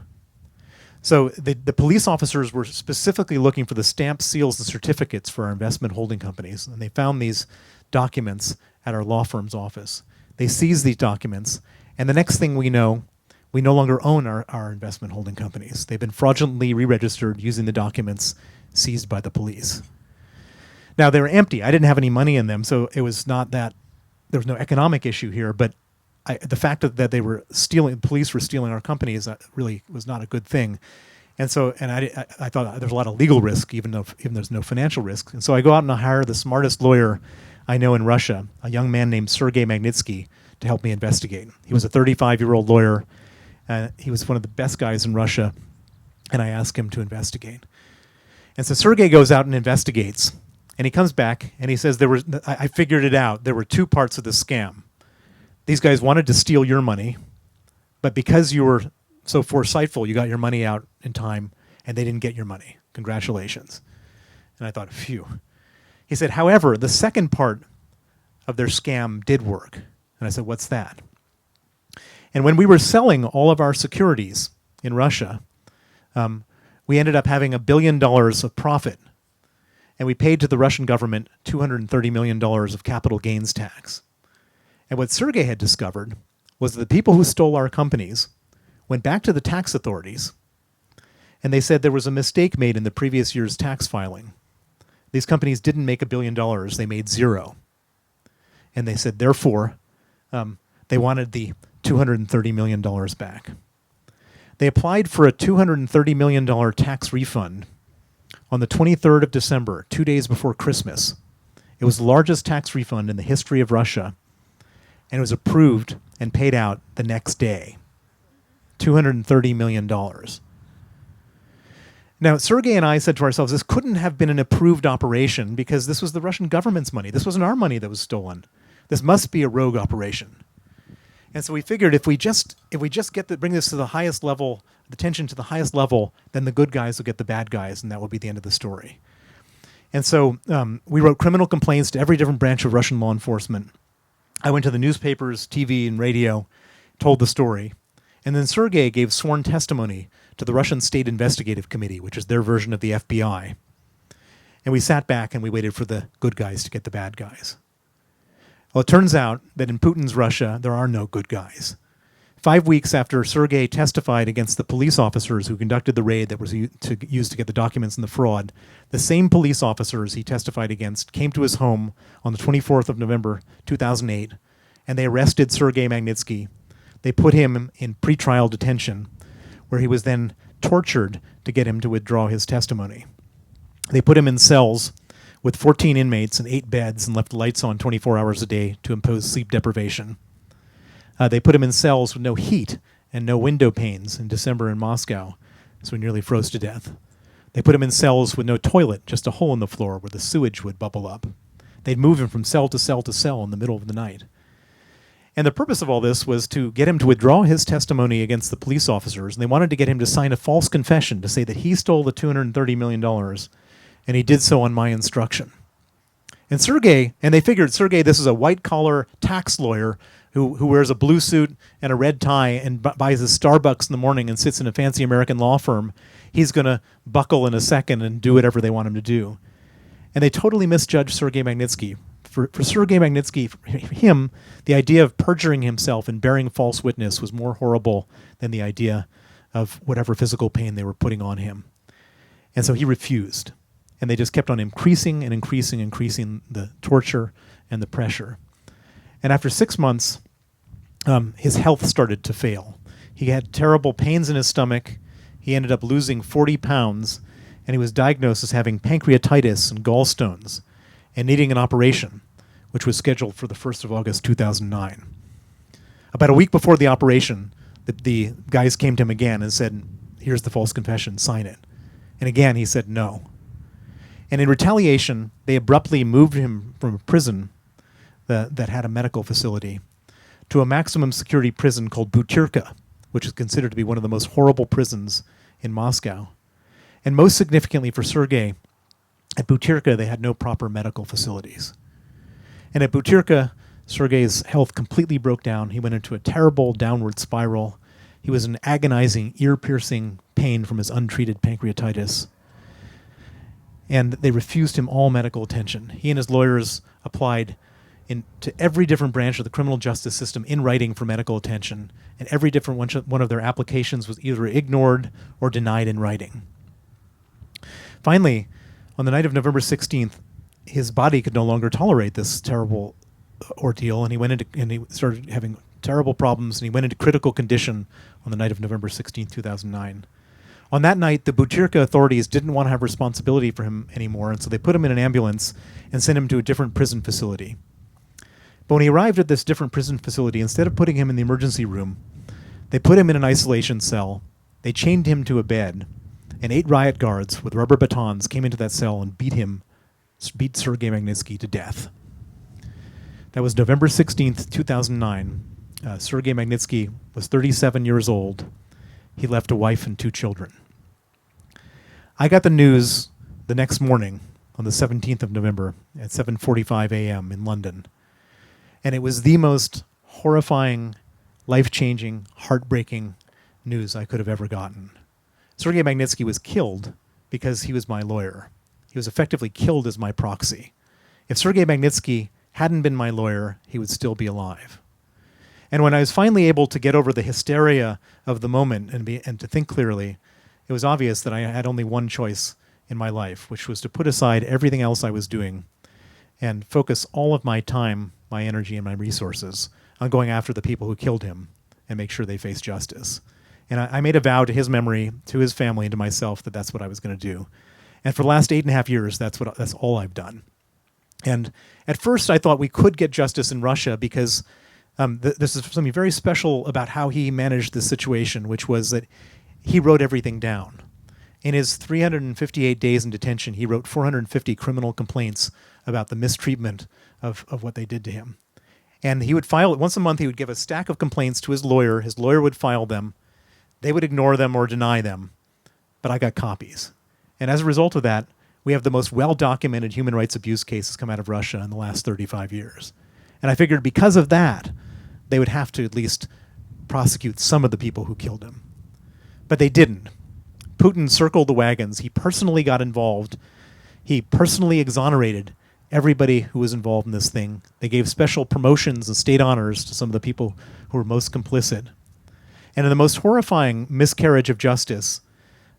So the police officers were specifically looking for the stamps, seals, and certificates for our investment holding companies. And they found these documents at our law firm's office. They seized these documents. And the next thing we know, we no longer own our investment holding companies. They've been fraudulently re-registered using the documents seized by the police. Now, they were empty. I didn't have any money in them, so it was not that there was no economic issue here, but the fact that they were stealing, police were stealing our companies, really was not a good thing. And so, I thought there's a lot of legal risk, even there's no financial risk. And so I go out and I hire the smartest lawyer I know in Russia, a young man named Sergei Magnitsky, to help me investigate. He was a 35-year-old lawyer. He was one of the best guys in Russia, and I asked him to investigate. And so Sergei goes out and investigates, and he comes back, and he says, I figured it out. There were 2 parts of the scam. These guys wanted to steal your money, but because you were so foresightful, you got your money out in time, and they didn't get your money. Congratulations. And I thought, phew. He said, however, the second part of their scam did work. And I said, what's that? And when we were selling all of our securities in Russia, we ended up having $1 billion of profit. And we paid to the Russian government $230 million of capital gains tax. And what Sergei had discovered was that the people who stole our companies went back to the tax authorities, and they said there was a mistake made in the previous year's tax filing. These companies didn't make $1 billion, they made 0. And they said, therefore, they wanted the $230 million back. They applied for a $230 million tax refund on the 23rd of December, 2 days before Christmas. It was the largest tax refund in the history of Russia, and it was approved and paid out the next day. $230 million. Now, Sergei and I said to ourselves, this couldn't have been an approved operation because this was the Russian government's money. This wasn't our money that was stolen. This must be a rogue operation. And so we figured if we just bring this to the highest level, the tension to the highest level, then the good guys will get the bad guys, and that will be the end of the story. And so we wrote criminal complaints to every different branch of Russian law enforcement. I went to the newspapers, TV, and radio, told the story. And then Sergei gave sworn testimony to the Russian State Investigative Committee, which is their version of the FBI. And we sat back and we waited for the good guys to get the bad guys. Well, it turns out that in Putin's Russia, there are no good guys. 5 weeks after Sergei testified against the police officers who conducted the raid that was used to get the documents and the fraud, the same police officers he testified against came to his home on the 24th of November, 2008, and they arrested Sergei Magnitsky. They put him in pretrial detention, where he was then tortured to get him to withdraw his testimony. They put him in cells with 14 inmates and 8 beds and left the lights on 24 hours a day to impose sleep deprivation. They put him in cells with no heat and no window panes in December in Moscow, so he nearly froze to death. They put him in cells with no toilet, just a hole in the floor where the sewage would bubble up. They'd move him from cell to cell to cell in the middle of the night. And the purpose of all this was to get him to withdraw his testimony against the police officers, and they wanted to get him to sign a false confession to say that he stole the $230 million, and he did so on my instruction. And they figured Sergei, this is a white-collar tax lawyer who wears a blue suit and a red tie and buys his Starbucks in the morning and sits in a fancy American law firm. He's going to buckle in a second and do whatever they want him to do. And they totally misjudged Sergei Magnitsky. For Sergei Magnitsky, for him, the idea of perjuring himself and bearing false witness was more horrible than the idea of whatever physical pain they were putting on him. And so he refused. And they just kept on increasing the torture and the pressure. And after 6 months, his health started to fail. He had terrible pains in his stomach. He ended up losing 40 pounds, and he was diagnosed as having pancreatitis and gallstones and needing an operation, which was scheduled for the 1st of August, 2009. About a week before the operation, the guys came to him again and said, "Here's the false confession, sign it." And again, he said no. And in retaliation, they abruptly moved him from a prison that had a medical facility to a maximum security prison called Butyrka, which is considered to be one of the most horrible prisons in Moscow. And most significantly for Sergei, at Butyrka, they had no proper medical facilities. And at Butyrka, Sergei's health completely broke down. He went into a terrible downward spiral. He was in agonizing, ear-piercing pain from his untreated pancreatitis. And they refused him all medical attention. He and his lawyers applied to every different branch of the criminal justice system in writing for medical attention, and every different one of their applications was either ignored or denied in writing. Finally, on the night of November 16th, his body could no longer tolerate this terrible ordeal, and he started having terrible problems, and he went into critical condition on the night of November 16th, 2009. On that night, the Butyrka authorities didn't want to have responsibility for him anymore, and so they put him in an ambulance and sent him to a different prison facility. But when he arrived at this different prison facility, instead of putting him in the emergency room, they put him in an isolation cell. They chained him to a bed, and 8 riot guards with rubber batons came into that cell and beat Sergei Magnitsky to death. That was November 16th, 2009. Sergei Magnitsky was 37 years old. He left a wife and 2 children. I got the news the next morning on the 17th of November at 7:45 a.m. in London. And it was the most horrifying, life-changing, heartbreaking news I could have ever gotten. Sergei Magnitsky was killed because he was my lawyer. He was effectively killed as my proxy. If Sergei Magnitsky hadn't been my lawyer, he would still be alive. And when I was finally able to get over the hysteria of the moment and to think clearly, it was obvious that I had only one choice in my life, which was to put aside everything else I was doing and focus all of my time, my energy, and my resources on going after the people who killed him and make sure they face justice. And I made a vow to his memory, to his family, and to myself that that's what I was going to do. And for the last 8.5 years, that's all I've done. And at first, I thought we could get justice in Russia because this is something very special about how he managed this situation, which was that he wrote everything down. In his 358 days in detention, he wrote 450 criminal complaints about the mistreatment of what they did to him. And he would file it once a month. He would give a stack of complaints to his lawyer. His lawyer would file them. They would ignore them or deny them. But I got copies. And as a result of that, we have the most well-documented human rights abuse cases come out of Russia in the last 35 years. And I figured because of that, they would have to at least prosecute some of the people who killed him. But they didn't. Putin circled the wagons. He personally got involved. He personally exonerated everybody who was involved in this thing. They gave special promotions and state honors to some of the people who were most complicit. And in the most horrifying miscarriage of justice,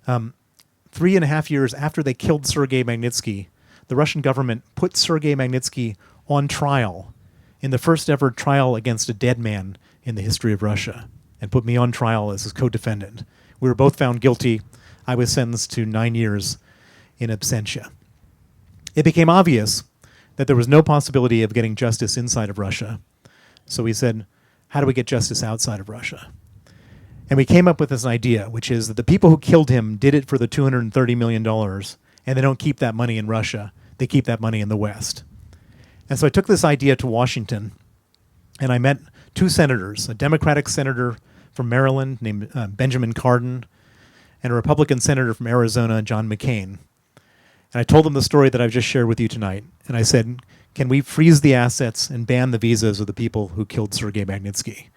3.5 years after they killed Sergei Magnitsky, the Russian government put Sergei Magnitsky on trial in the first ever trial against a dead man in the history of Russia, and put me on trial as his co-defendant. We were both found guilty. I was sentenced to 9 years in absentia. It became obvious that there was no possibility of getting justice inside of Russia. So we said, how do we get justice outside of Russia? And we came up with this idea, which is that the people who killed him did it for the $230 million, and they don't keep that money in Russia. They keep that money in the West. And so I took this idea to Washington, and I met two senators, a Democratic senator from Maryland named Benjamin Cardin, and a Republican senator from Arizona, John McCain. And I told them the story that I've just shared with you tonight. And I said, can we freeze the assets and ban the visas of the people who killed Sergei Magnitsky?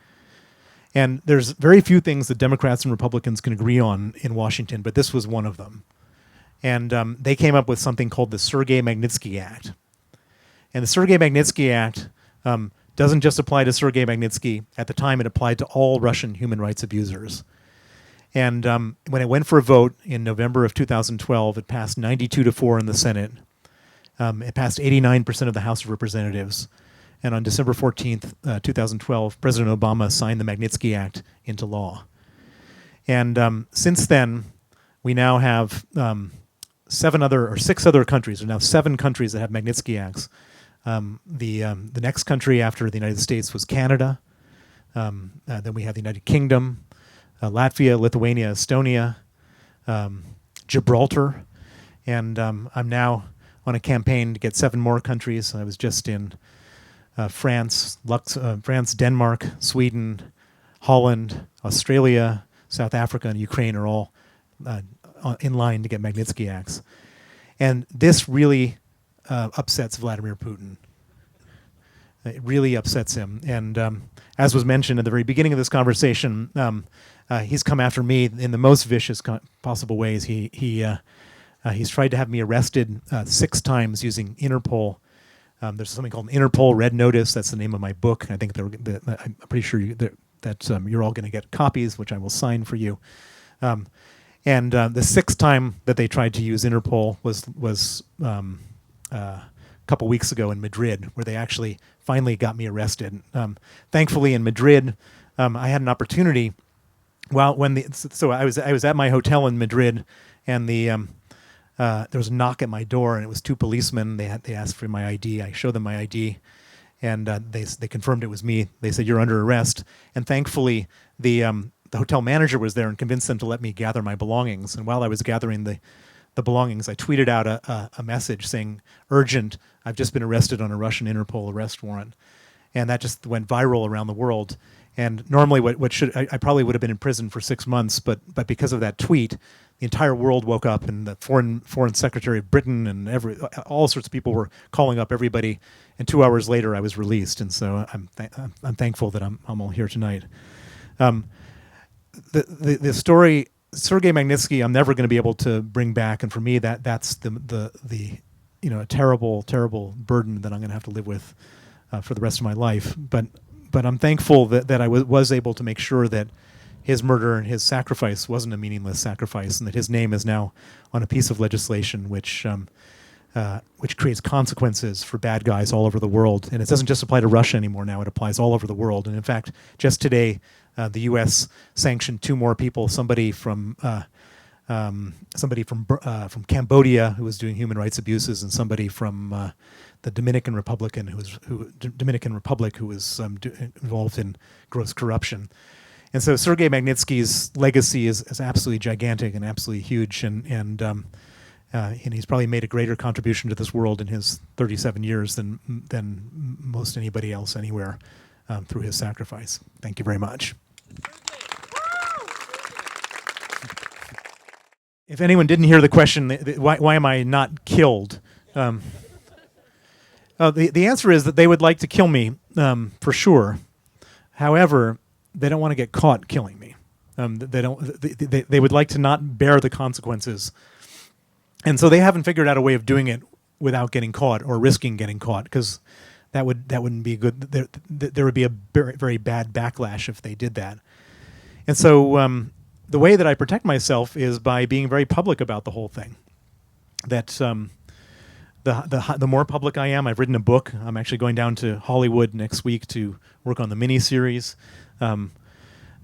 And there's very few things that Democrats and Republicans can agree on in Washington, but this was one of them. And they came up with something called the Sergei Magnitsky Act. And the Sergei Magnitsky Act doesn't just apply to Sergei Magnitsky. At the time, it applied to all Russian human rights abusers. And when it went for a vote in November of 2012, it passed 92-4 in the Senate. It passed 89% of the House of Representatives. And on December 14th, 2012, President Obama signed the Magnitsky Act into law. And since then, we now have 6 other countries. There are now 7 countries that have Magnitsky Acts. The next country after the United States was Canada. Then we have the United Kingdom, Latvia, Lithuania, Estonia, Gibraltar. And I'm now on a campaign to get 7 more countries. I was just in France, Denmark, Sweden, Holland, Australia, South Africa, and Ukraine are all in line to get Magnitsky Acts. And this really upsets Vladimir Putin. It really upsets him. And as was mentioned at the very beginning of this conversation, he's come after me in the most vicious possible ways. He's tried to have me arrested 6 times using Interpol. There's something called an Interpol Red Notice. That's the name of my book. I think I'm pretty sure that you're all going to get copies, which I will sign for you. And the 6th time that they tried to use Interpol was a couple weeks ago in Madrid, where they actually finally got me arrested. Thankfully, in Madrid, I had an opportunity. So I was at my hotel in Madrid, and there was a knock at my door, and it was 2 policemen. They asked for my ID. I showed them my ID, and they confirmed it was me. They said, "You're under arrest." And thankfully, the hotel manager was there and convinced them to let me gather my belongings. And while I was gathering the belongings, I tweeted out a message saying, "Urgent, I've just been arrested on a Russian Interpol arrest warrant." And that just went viral around the world. And normally I probably would have been in prison for 6 months, but because of that tweet, the entire world woke up, and the foreign secretary of Britain and all sorts of people were calling up everybody. And 2 hours later, I was released. And so I'm thankful that I'm all here tonight. The story, Sergei Magnitsky, I'm never going to be able to bring back, and for me, that's the a terrible burden that I'm going to have to live with for the rest of my life. But I'm thankful that I was able to make sure that his murder and his sacrifice wasn't a meaningless sacrifice, and that his name is now on a piece of legislation which creates consequences for bad guys all over the world. And it doesn't just apply to Russia anymore now; it applies all over the world. And in fact, just today, the U.S. sanctioned 2 more people. Somebody from Cambodia who was doing human rights abuses, and somebody from the Dominican Republic who was involved in gross corruption. And so Sergei Magnitsky's legacy is absolutely gigantic and absolutely huge, and he's probably made a greater contribution to this world in his 37 years than most anybody else anywhere through his sacrifice. Thank you very much. If anyone didn't hear the question, why am I not killed? The answer is that they would like to kill me, for sure. However, they don't want to get caught killing me. They would like to not bear the consequences, and so they haven't figured out a way of doing it without getting caught or risking getting caught, because that wouldn't be good. There would be a very, very bad backlash if they did that. And so the way that I protect myself is by being very public about the whole thing. That the more public I am, I've written a book. I'm actually going down to Hollywood next week to work on the miniseries.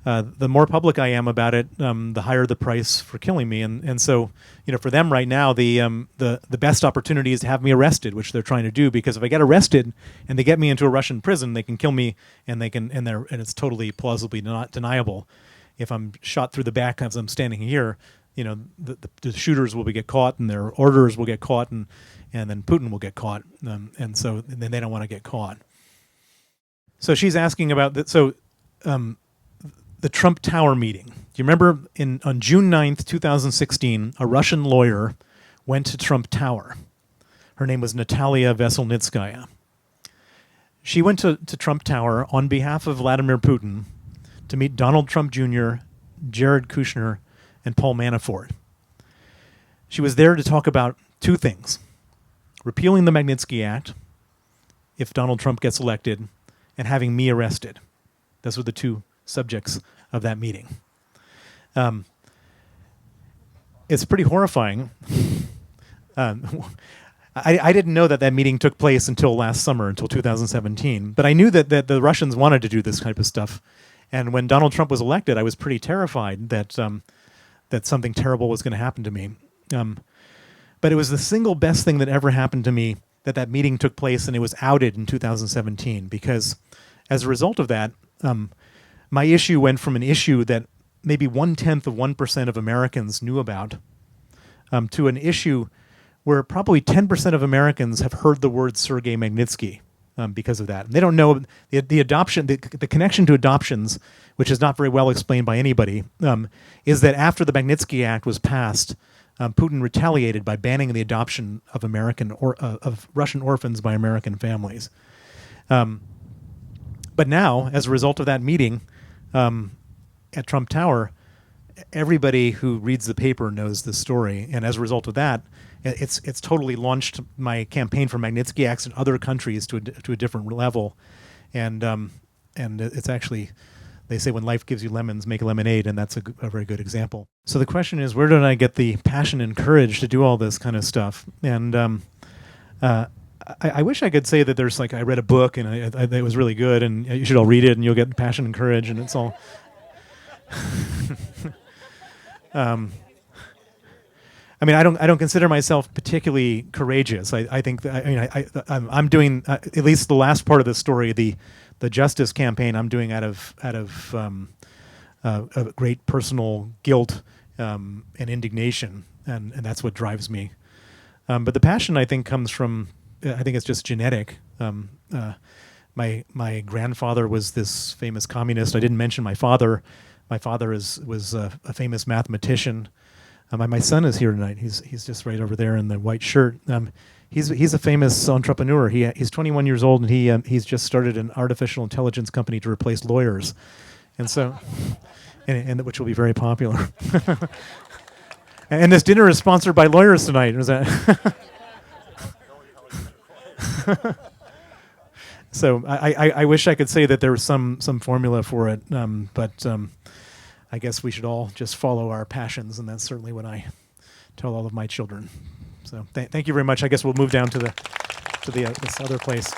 The more public I am about it, the higher the price for killing me. And so, for them right now, the best opportunity is to have me arrested, which they're trying to do. Because if I get arrested and they get me into a Russian prison, they can kill me, and it's totally plausibly not deniable. If I'm shot through the back as I'm standing here, the shooters will get caught, and their orderers will get caught, and then Putin will get caught, and then they don't want to get caught. So she's asking about that. So. The Trump Tower meeting. Do you remember on June 9th, 2016, a Russian lawyer went to Trump Tower. Her name was Natalia Veselnitskaya. She went to Trump Tower on behalf of Vladimir Putin to meet Donald Trump Jr., Jared Kushner, and Paul Manafort. She was there to talk about two things: repealing the Magnitsky Act, if Donald Trump gets elected, and having me arrested. Those were the two subjects of that meeting. It's pretty horrifying. I didn't know that meeting took place until last summer, until 2017. But I knew that the Russians wanted to do this type of stuff. And when Donald Trump was elected, I was pretty terrified that something terrible was going to happen to me. But it was the single best thing that ever happened to me that meeting took place, and it was outed in 2017. Because as a result of that, my issue went from an issue that maybe 0.1% of Americans knew about to an issue where probably 10% of Americans have heard the word Sergei Magnitsky because of that. And they don't know the adoption, the connection to adoptions, which is not very well explained by anybody, is that after the Magnitsky Act was passed, Putin retaliated by banning the adoption of of Russian orphans by American families. But now, as a result of that meeting, at Trump Tower, everybody who reads the paper knows the story, and as a result of that, it's totally launched my campaign for Magnitsky Acts in other countries to a different level, and it's actually, they say when life gives you lemons, make lemonade, and that's a very good example. So the question is, where did I get the passion and courage to do all this kind of stuff? And I wish I could say that there's I read a book and it was really good and you should all read it and you'll get passion and courage and it's all. I mean, I don't consider myself particularly courageous. I think that, I'm doing at least the last part of the story, the justice campaign. I'm doing out of a great personal guilt and indignation, and that's what drives me. But the passion, I think, comes from. I think it's just genetic. My grandfather was this famous communist. I didn't mention my father. My father was a famous mathematician. My son is here tonight. He's just right over there in the white shirt. He's a famous entrepreneur. He's 21 years old and he's just started an artificial intelligence company to replace lawyers, and so and which will be very popular. And this dinner is sponsored by lawyers tonight. Is that? So I wish I could say that there was some formula for it, but I guess we should all just follow our passions, and that's certainly what I tell all of my children. So thank you very much. I guess we'll move down to this other place.